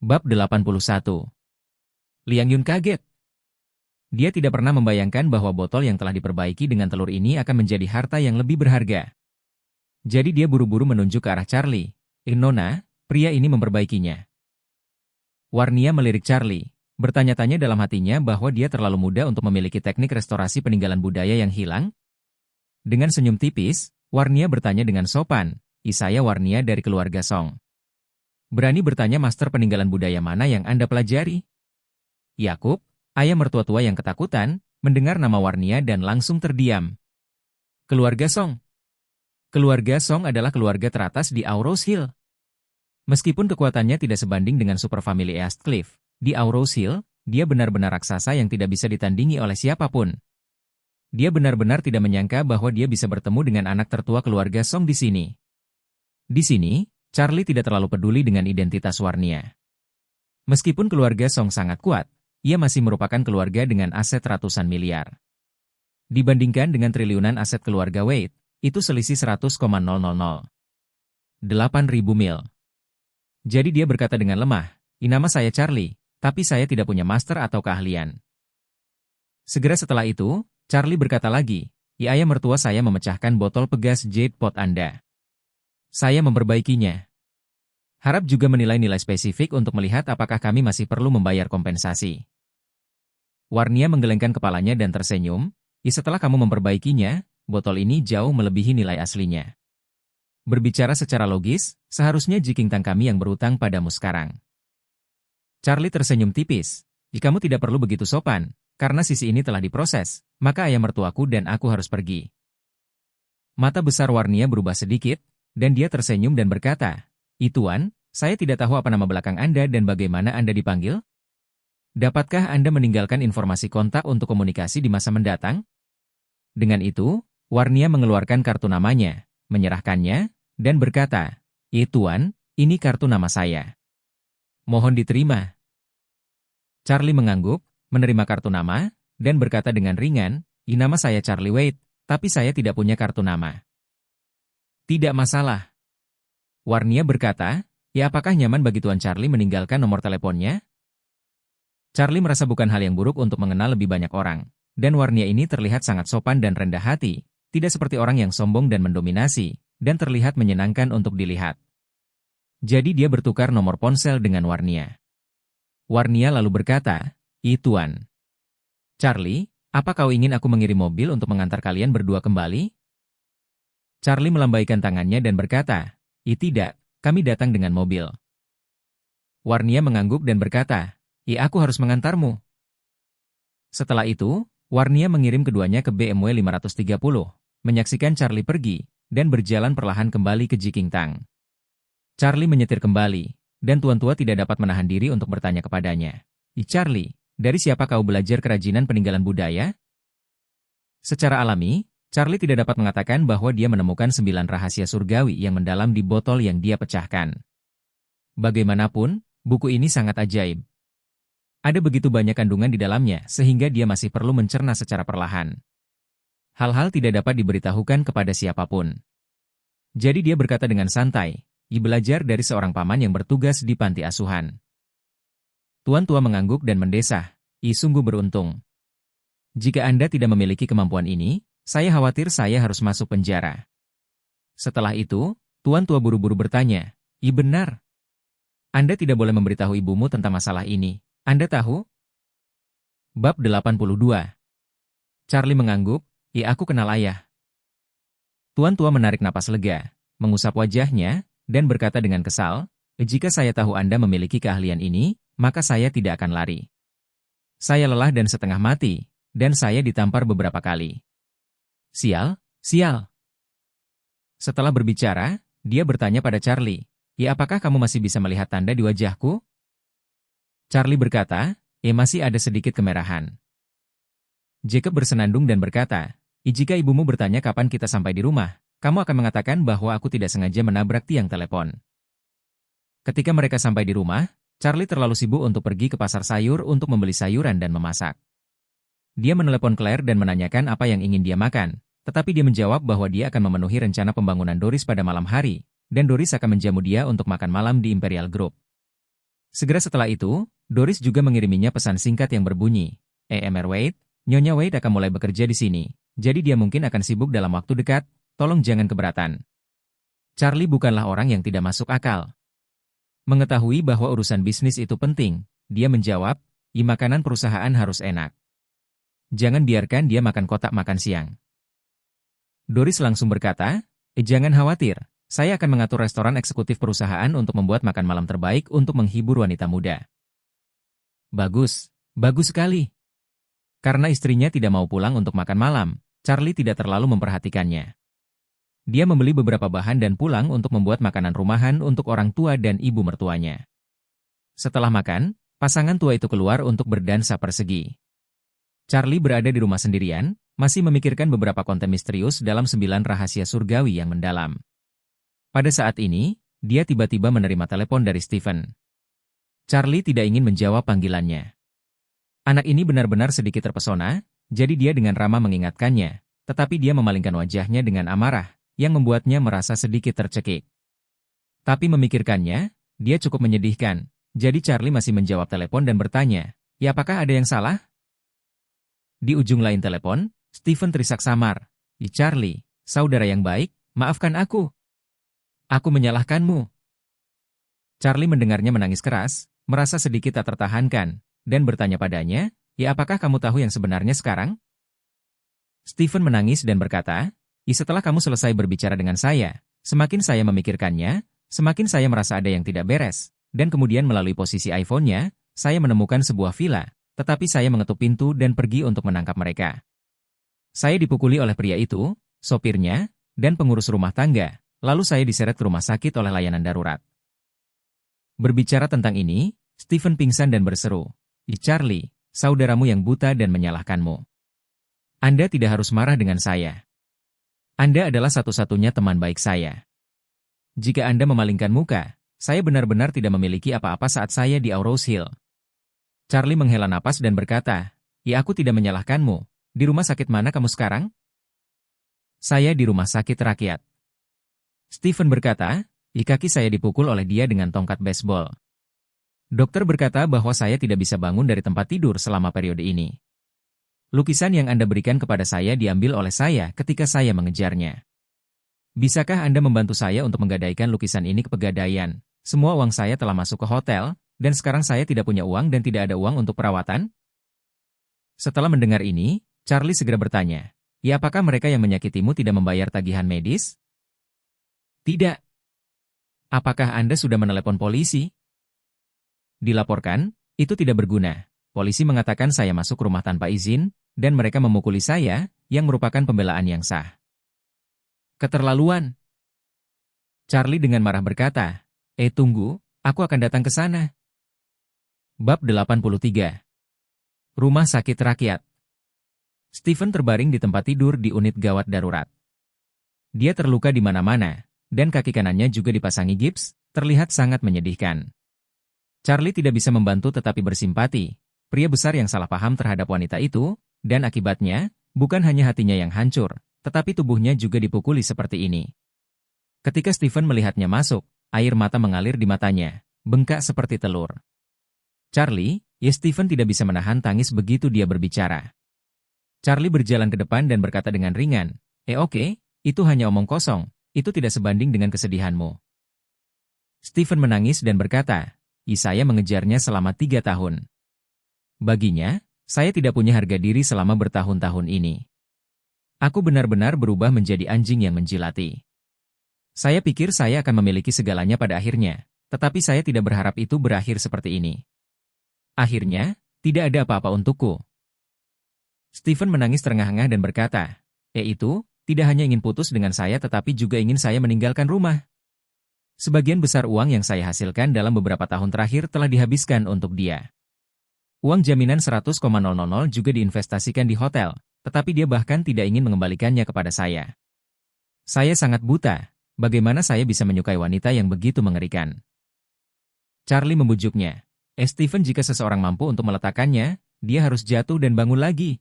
Bab 81. Liang Yun kaget. Dia tidak pernah membayangkan bahwa botol yang telah diperbaiki dengan telur ini akan menjadi harta yang lebih berharga. Jadi dia buru-buru menunjuk ke arah Charlie. Nona, pria ini memperbaikinya. Warnia melirik Charlie, bertanya-tanya dalam hatinya bahwa dia terlalu muda untuk memiliki teknik restorasi peninggalan budaya yang hilang. Dengan senyum tipis, Warnia bertanya dengan sopan, "Saya Warnia dari keluarga Song. Berani bertanya master peninggalan budaya mana yang Anda pelajari?" Yakub, ayah mertua tua yang ketakutan, mendengar nama Warnia dan langsung terdiam. Keluarga Song. Keluarga Song adalah keluarga teratas di Aurous Hill. Meskipun kekuatannya tidak sebanding dengan superfamili Eastcliff, di Aurous Hill, dia benar-benar raksasa yang tidak bisa ditandingi oleh siapapun. Dia benar-benar tidak menyangka bahwa dia bisa bertemu dengan anak tertua keluarga Song di sini. Di sini, Charlie tidak terlalu peduli dengan identitas Warnia. Meskipun keluarga Song sangat kuat, ia masih merupakan keluarga dengan aset ratusan miliar. Dibandingkan dengan triliunan aset keluarga Wade, itu selisih 100,000. 8.000 mil. Jadi dia berkata dengan lemah, "Nama saya Charlie, tapi saya tidak punya master atau keahlian." Segera setelah itu, Charlie berkata lagi, "Ayah mertua saya memecahkan botol pegas Jade Pot Anda. Saya memperbaikinya. Harap juga menilai nilai spesifik untuk melihat apakah kami masih perlu membayar kompensasi." Warnia menggelengkan kepalanya dan tersenyum, Setelah kamu memperbaikinya, botol ini jauh melebihi nilai aslinya. Berbicara secara logis, seharusnya Jikingtang kami yang berutang padamu sekarang." Charlie tersenyum tipis, "Kamu tidak perlu begitu sopan, karena sisi ini telah diproses, maka ayah mertuaku dan aku harus pergi." Mata besar Warnia berubah sedikit, dan dia tersenyum dan berkata, "Tuan, saya tidak tahu apa nama belakang Anda dan bagaimana Anda dipanggil? Dapatkah Anda meninggalkan informasi kontak untuk komunikasi di masa mendatang?" Dengan itu, Warnia mengeluarkan kartu namanya, menyerahkannya, dan berkata, Tuan, ini kartu nama saya. Mohon diterima." Charlie mengangguk, menerima kartu nama, dan berkata dengan ringan, "Nama saya Charlie Wade, tapi saya tidak punya kartu nama." "Tidak masalah." Warnia berkata, apakah nyaman bagi Tuan Charlie meninggalkan nomor teleponnya?" Charlie merasa bukan hal yang buruk untuk mengenal lebih banyak orang, dan Warnia ini terlihat sangat sopan dan rendah hati, tidak seperti orang yang sombong dan mendominasi, dan terlihat menyenangkan untuk dilihat. Jadi dia bertukar nomor ponsel dengan Warnia. Warnia lalu berkata, "Tuan. Charlie, apa kau ingin aku mengirim mobil untuk mengantar kalian berdua kembali?" Charlie melambaikan tangannya dan berkata, Tidak, kami datang dengan mobil." Warnia mengangguk dan berkata, Aku harus mengantarmu." Setelah itu, Warnia mengirim keduanya ke BMW 530, menyaksikan Charlie pergi, dan berjalan perlahan kembali ke Jikingtang. Charlie menyetir kembali, dan tuan tua tidak dapat menahan diri untuk bertanya kepadanya, Charlie, dari siapa kau belajar kerajinan peninggalan budaya?" Secara alami, Charlie tidak dapat mengatakan bahwa dia menemukan 9 rahasia surgawi yang mendalam di botol yang dia pecahkan. Bagaimanapun, buku ini sangat ajaib. Ada begitu banyak kandungan di dalamnya sehingga dia masih perlu mencerna secara perlahan. Hal-hal tidak dapat diberitahukan kepada siapapun. Jadi dia berkata dengan santai, belajar dari seorang paman yang bertugas di panti asuhan." Tuan tua mengangguk dan mendesah, sungguh beruntung. Jika Anda tidak memiliki kemampuan ini, saya khawatir saya harus masuk penjara." Setelah itu, tuan tua buru-buru bertanya, benar. Anda tidak boleh memberitahu ibumu tentang masalah ini. Anda tahu?" Bab 82. Charlie mengangguk, aku kenal ayah." Tuan tua menarik napas lega, mengusap wajahnya, dan berkata dengan kesal, "Jika saya tahu Anda memiliki keahlian ini, maka saya tidak akan lari. Saya lelah dan setengah mati, dan saya ditampar beberapa kali. Sial, sial." Setelah berbicara, dia bertanya pada Charlie, apakah kamu masih bisa melihat tanda di wajahku?" Charlie berkata, masih ada sedikit kemerahan." Jacob bersenandung dan berkata, jika ibumu bertanya kapan kita sampai di rumah, kamu akan mengatakan bahwa aku tidak sengaja menabrak tiang telepon." Ketika mereka sampai di rumah, Charlie terlalu sibuk untuk pergi ke pasar sayur untuk membeli sayuran dan memasak. Dia menelepon Claire dan menanyakan apa yang ingin dia makan, tetapi dia menjawab bahwa dia akan memenuhi rencana pembangunan Doris pada malam hari, dan Doris akan menjamu dia untuk makan malam di Imperial Group. Segera setelah itu, Doris juga mengiriminya pesan singkat yang berbunyi, "EMR Wade, Nyonya Wade akan mulai bekerja di sini, jadi dia mungkin akan sibuk dalam waktu dekat, tolong jangan keberatan." Charlie bukanlah orang yang tidak masuk akal. Mengetahui bahwa urusan bisnis itu penting, dia menjawab, makanan perusahaan harus enak. Jangan biarkan dia makan kotak makan siang." Doris langsung berkata, "Jangan khawatir, saya akan mengatur restoran eksekutif perusahaan untuk membuat makan malam terbaik untuk menghibur wanita muda." Bagus, bagus sekali. Karena istrinya tidak mau pulang untuk makan malam, Charlie tidak terlalu memperhatikannya. Dia membeli beberapa bahan dan pulang untuk membuat makanan rumahan untuk orang tua dan ibu mertuanya. Setelah makan, pasangan tua itu keluar untuk berdansa persegi. Charlie berada di rumah sendirian, masih memikirkan beberapa konten misterius dalam 9 rahasia surgawi yang mendalam. Pada saat ini, dia tiba-tiba menerima telepon dari Stephen. Charlie tidak ingin menjawab panggilannya. Anak ini benar-benar sedikit terpesona, jadi dia dengan ramah mengingatkannya, tetapi dia memalingkan wajahnya dengan amarah, yang membuatnya merasa sedikit tercekik. Tapi memikirkannya, dia cukup menyedihkan, jadi Charlie masih menjawab telepon dan bertanya, "Ya apakah ada yang salah?" Di ujung lain telepon, Stephen terisak samar, Charlie, saudara yang baik, maafkan aku. Aku menyalahkanmu." Charlie mendengarnya menangis keras, merasa sedikit tak tertahankan, dan bertanya padanya, "Ya apakah kamu tahu yang sebenarnya sekarang?" Stephen menangis dan berkata, Setelah kamu selesai berbicara dengan saya, semakin saya memikirkannya, semakin saya merasa ada yang tidak beres, dan kemudian melalui posisi iPhone-nya, saya menemukan sebuah villa, tetapi saya mengetuk pintu dan pergi untuk menangkap mereka. Saya dipukuli oleh pria itu, sopirnya, dan pengurus rumah tangga, lalu saya diseret ke rumah sakit oleh layanan darurat." Berbicara tentang ini, Stephen pingsan dan berseru, "Charlie, saudaramu yang buta dan menyalahkanmu. Anda tidak harus marah dengan saya. Anda adalah satu-satunya teman baik saya. Jika Anda memalingkan muka, saya benar-benar tidak memiliki apa-apa saat saya di Aurose Hill." Charlie menghela napas dan berkata, Aku tidak menyalahkanmu. Di rumah sakit mana kamu sekarang?" "Saya di rumah sakit rakyat." Stephen berkata, Kaki saya dipukul oleh dia dengan tongkat baseball. Dokter berkata bahwa saya tidak bisa bangun dari tempat tidur selama periode ini. Lukisan yang Anda berikan kepada saya diambil oleh saya ketika saya mengejarnya. Bisakah Anda membantu saya untuk menggadaikan lukisan ini ke pegadaian? Semua uang saya telah masuk ke hotel, dan sekarang saya tidak punya uang dan tidak ada uang untuk perawatan? Setelah mendengar ini, Charlie segera bertanya, apakah mereka yang menyakitimu tidak membayar tagihan medis?" "Tidak." "Apakah Anda sudah menelepon polisi?" "Dilaporkan, itu tidak berguna. Polisi mengatakan saya masuk rumah tanpa izin, dan mereka memukuli saya, yang merupakan pembelaan yang sah." "Keterlaluan." Charlie dengan marah berkata, Tunggu, aku akan datang ke sana." Bab 83. Rumah Sakit Rakyat. Stephen terbaring di tempat tidur di unit gawat darurat. Dia terluka di mana-mana, dan kaki kanannya juga dipasangi gips, terlihat sangat menyedihkan. Charlie tidak bisa membantu tetapi bersimpati, pria besar yang salah paham terhadap wanita itu, dan akibatnya, bukan hanya hatinya yang hancur, tetapi tubuhnya juga dipukuli seperti ini. Ketika Stephen melihatnya masuk, air mata mengalir di matanya, bengkak seperti telur. "Charlie," Stephen tidak bisa menahan tangis begitu dia berbicara. Charlie berjalan ke depan dan berkata dengan ringan, Oke, itu hanya omong kosong, itu tidak sebanding dengan kesedihanmu." Stephen menangis dan berkata, Saya mengejarnya selama 3 tahun. Baginya, saya tidak punya harga diri selama bertahun-tahun ini. Aku benar-benar berubah menjadi anjing yang menjilati. Saya pikir saya akan memiliki segalanya pada akhirnya, tetapi saya tidak berharap itu berakhir seperti ini. Akhirnya, tidak ada apa-apa untukku. Stephen menangis terengah-engah dan berkata, Itu, tidak hanya ingin putus dengan saya tetapi juga ingin saya meninggalkan rumah. Sebagian besar uang yang saya hasilkan dalam beberapa tahun terakhir telah dihabiskan untuk dia. Uang jaminan 100,000 juga diinvestasikan di hotel, tetapi dia bahkan tidak ingin mengembalikannya kepada saya. Saya sangat buta, bagaimana saya bisa menyukai wanita yang begitu mengerikan? Charlie membujuknya. Stephen, jika seseorang mampu untuk meletakkannya, dia harus jatuh dan bangun lagi.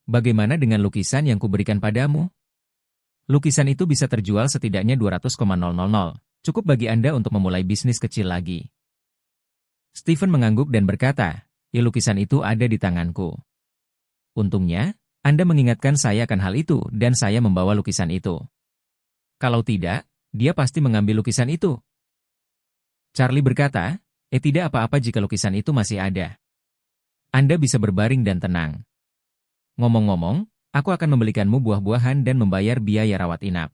Bagaimana dengan lukisan yang kuberikan padamu? Lukisan itu bisa terjual setidaknya 200,000. Cukup bagi Anda untuk memulai bisnis kecil lagi. Stephen mengangguk dan berkata, "Ya, lukisan itu ada di tanganku. Untungnya, Anda mengingatkan saya akan hal itu dan saya membawa lukisan itu. Kalau tidak, dia pasti mengambil lukisan itu." Charlie berkata, tidak apa-apa jika lukisan itu masih ada. Anda bisa berbaring dan tenang. Ngomong-ngomong, aku akan membelikanmu buah-buahan dan membayar biaya rawat inap.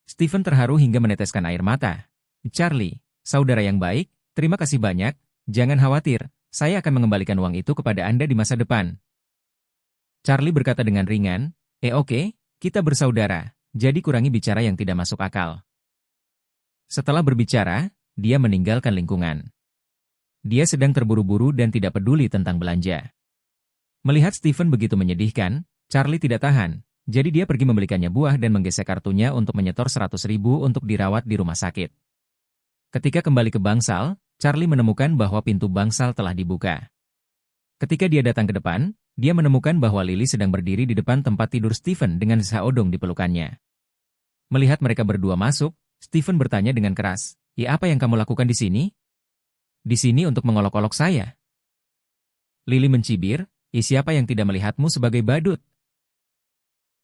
Stephen terharu hingga meneteskan air mata. "Charlie, saudara yang baik, terima kasih banyak, jangan khawatir, saya akan mengembalikan uang itu kepada Anda di masa depan." Charlie berkata dengan ringan, oke, kita bersaudara, jadi kurangi bicara yang tidak masuk akal." Setelah berbicara, dia meninggalkan lingkungan. Dia sedang terburu-buru dan tidak peduli tentang belanja. Melihat Stephen begitu menyedihkan, Charlie tidak tahan, jadi dia pergi membelikannya buah dan menggesek kartunya untuk menyetor 100.000 untuk dirawat di rumah sakit. Ketika kembali ke bangsal, Charlie menemukan bahwa pintu bangsal telah dibuka. Ketika dia datang ke depan, dia menemukan bahwa Lily sedang berdiri di depan tempat tidur Stephen dengan Zhaodong di pelukannya. Melihat mereka berdua masuk, Stephen bertanya dengan keras, apa yang kamu lakukan di sini?" "Di sini untuk mengolok-olok saya." Lily mencibir, siapa yang tidak melihatmu sebagai badut?"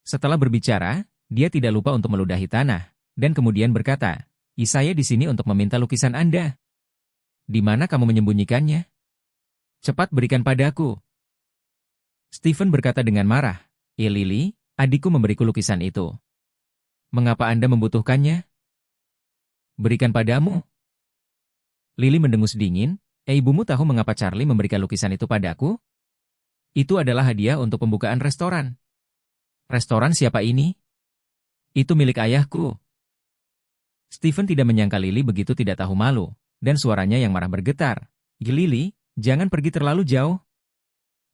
Setelah berbicara, dia tidak lupa untuk meludahi tanah, dan kemudian berkata, saya di sini untuk meminta lukisan Anda." "Di mana kamu menyembunyikannya? Cepat berikan padaku." Stephen berkata dengan marah, Lily, adikku memberiku lukisan itu. Mengapa Anda membutuhkannya?" "Berikan padamu." Lily mendengus dingin, ibumu tahu mengapa Charlie memberikan lukisan itu padaku? Itu adalah hadiah untuk pembukaan restoran." "Restoran siapa ini?" "Itu milik ayahku." Stephen tidak menyangka Lily begitu tidak tahu malu, dan suaranya yang marah bergetar. "Lily, jangan pergi terlalu jauh.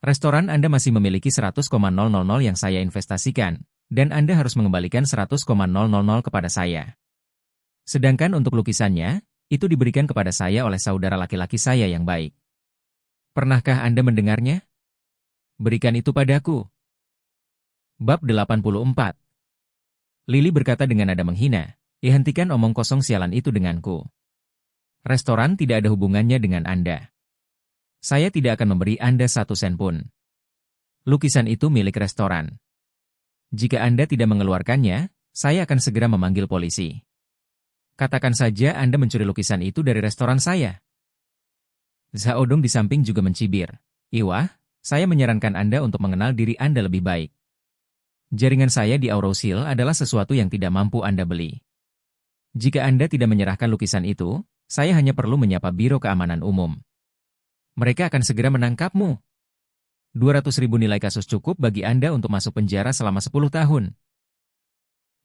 Restoran Anda masih memiliki 100,000 yang saya investasikan, dan Anda harus mengembalikan 100,000 kepada saya. Sedangkan untuk lukisannya, itu diberikan kepada saya oleh saudara laki-laki saya yang baik. Pernahkah Anda mendengarnya? Berikan itu padaku." Bab 84. Lily berkata dengan nada menghina, hentikan omong kosong sialan itu denganku. Restoran tidak ada hubungannya dengan Anda. Saya tidak akan memberi Anda 1 sen pun. Lukisan itu milik restoran. Jika Anda tidak mengeluarkannya, saya akan segera memanggil polisi. Katakan saja Anda mencuri lukisan itu dari restoran saya." Zhaodong di samping juga mencibir. "Iwah, saya menyarankan Anda untuk mengenal diri Anda lebih baik. Jaringan saya di Aurosil adalah sesuatu yang tidak mampu Anda beli. Jika Anda tidak menyerahkan lukisan itu, saya hanya perlu menyapa Biro Keamanan Umum. Mereka akan segera menangkapmu. 200.000 nilai kasus cukup bagi Anda untuk masuk penjara selama 10 tahun.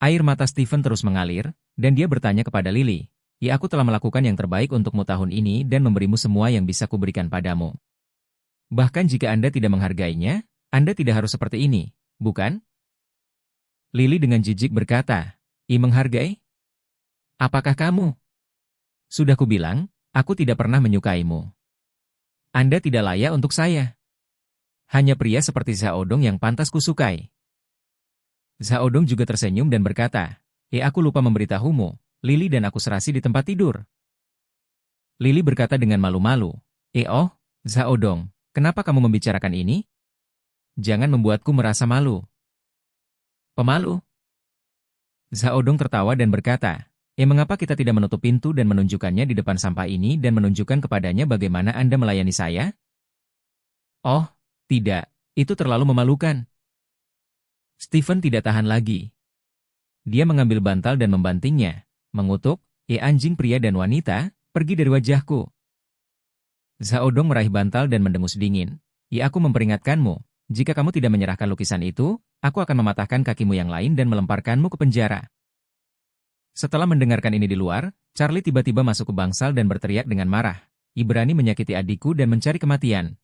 Air mata Stephen terus mengalir, dan dia bertanya kepada Lily, aku telah melakukan yang terbaik untukmu tahun ini dan memberimu semua yang bisa kuberikan padamu. Bahkan jika Anda tidak menghargainya, Anda tidak harus seperti ini, bukan?" Lily dengan jijik berkata, menghargai? Apakah kamu? Sudah kubilang, aku tidak pernah menyukaimu. Anda tidak layak untuk saya. Hanya pria seperti Zhaodong yang pantas kusukai." Zhaodong juga tersenyum dan berkata, aku lupa memberitahumu, Lily dan aku serasi di tempat tidur." Lily berkata dengan malu-malu, Zhaodong, kenapa kamu membicarakan ini? Jangan membuatku merasa malu." "Pemalu?" Zhaodong tertawa dan berkata, mengapa kita tidak menutup pintu dan menunjukkannya di depan sampah ini dan menunjukkan kepadanya bagaimana Anda melayani saya?" "Oh, tidak, itu terlalu memalukan." Stephen tidak tahan lagi. Dia mengambil bantal dan membantingnya, mengutuk, anjing pria dan wanita, pergi dari wajahku." Zhaodong meraih bantal dan mendengus dingin. Aku memperingatkanmu, jika kamu tidak menyerahkan lukisan itu, aku akan mematahkan kakimu yang lain dan melemparkanmu ke penjara." Setelah mendengarkan ini di luar, Charlie tiba-tiba masuk ke bangsal dan berteriak dengan marah, berani menyakiti adikku dan mencari kematian."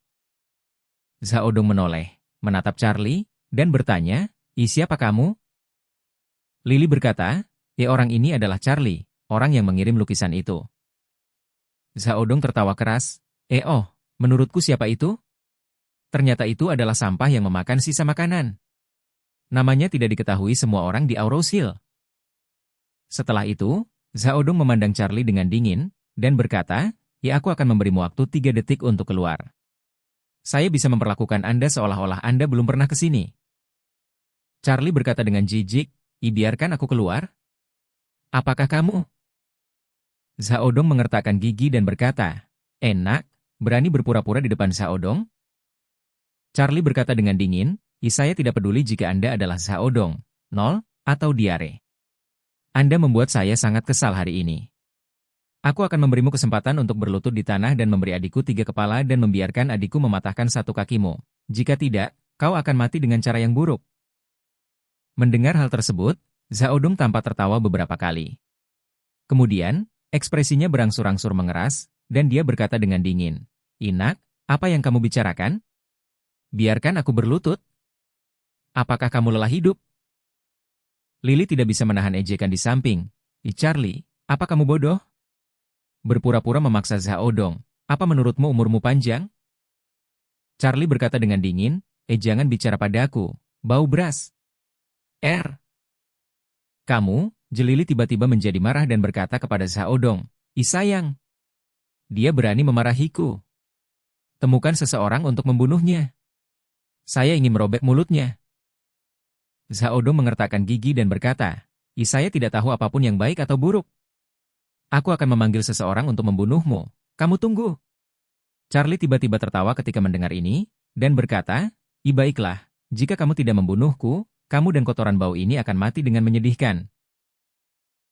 Zhaodong menoleh, menatap Charlie, dan bertanya, siapa kamu?" Lily berkata, orang ini adalah Charlie, orang yang mengirim lukisan itu." Zhaodong tertawa keras, menurutku siapa itu? Ternyata itu adalah sampah yang memakan sisa makanan. Namanya tidak diketahui semua orang di Aurosil." Setelah itu, Zhaodong memandang Charlie dengan dingin, dan berkata, Ya, aku akan memberimu waktu 3 detik untuk keluar. Saya bisa memperlakukan Anda seolah-olah Anda belum pernah ke sini. Charlie berkata dengan jijik, biarkan aku keluar? Apakah kamu? Zhaodong mengertakkan gigi dan berkata, enak, berani berpura-pura di depan Zhaodong? Charlie berkata dengan dingin, saya tidak peduli jika Anda adalah Zhaodong, nol, atau diare. Anda membuat saya sangat kesal hari ini. Aku akan memberimu kesempatan untuk berlutut di tanah dan memberi adikku 3 kepala dan membiarkan adikku mematahkan 1 kakimu. Jika tidak, kau akan mati dengan cara yang buruk. Mendengar hal tersebut, Zhaodong tampak tertawa beberapa kali. Kemudian, ekspresinya berangsur-angsur mengeras, dan dia berkata dengan dingin, Inak, apa yang kamu bicarakan? Biarkan aku berlutut. Apakah kamu lelah hidup? Lily tidak bisa menahan ejekan di samping. Charlie, apa kamu bodoh? Berpura-pura memaksa Zhaodong. Apa menurutmu umurmu panjang? Charlie berkata dengan dingin, jangan bicara padaku, bau beras. Kamu, Jelili tiba-tiba menjadi marah dan berkata kepada Zhaodong, sayang. Dia berani memarahiku. Temukan seseorang untuk membunuhnya. Saya ingin merobek mulutnya. Zhaodong mengertakkan gigi dan berkata, saya tidak tahu apapun yang baik atau buruk. Aku akan memanggil seseorang untuk membunuhmu. Kamu tunggu. Charlie tiba-tiba tertawa ketika mendengar ini, dan berkata, baiklah, jika kamu tidak membunuhku, kamu dan kotoran bau ini akan mati dengan menyedihkan.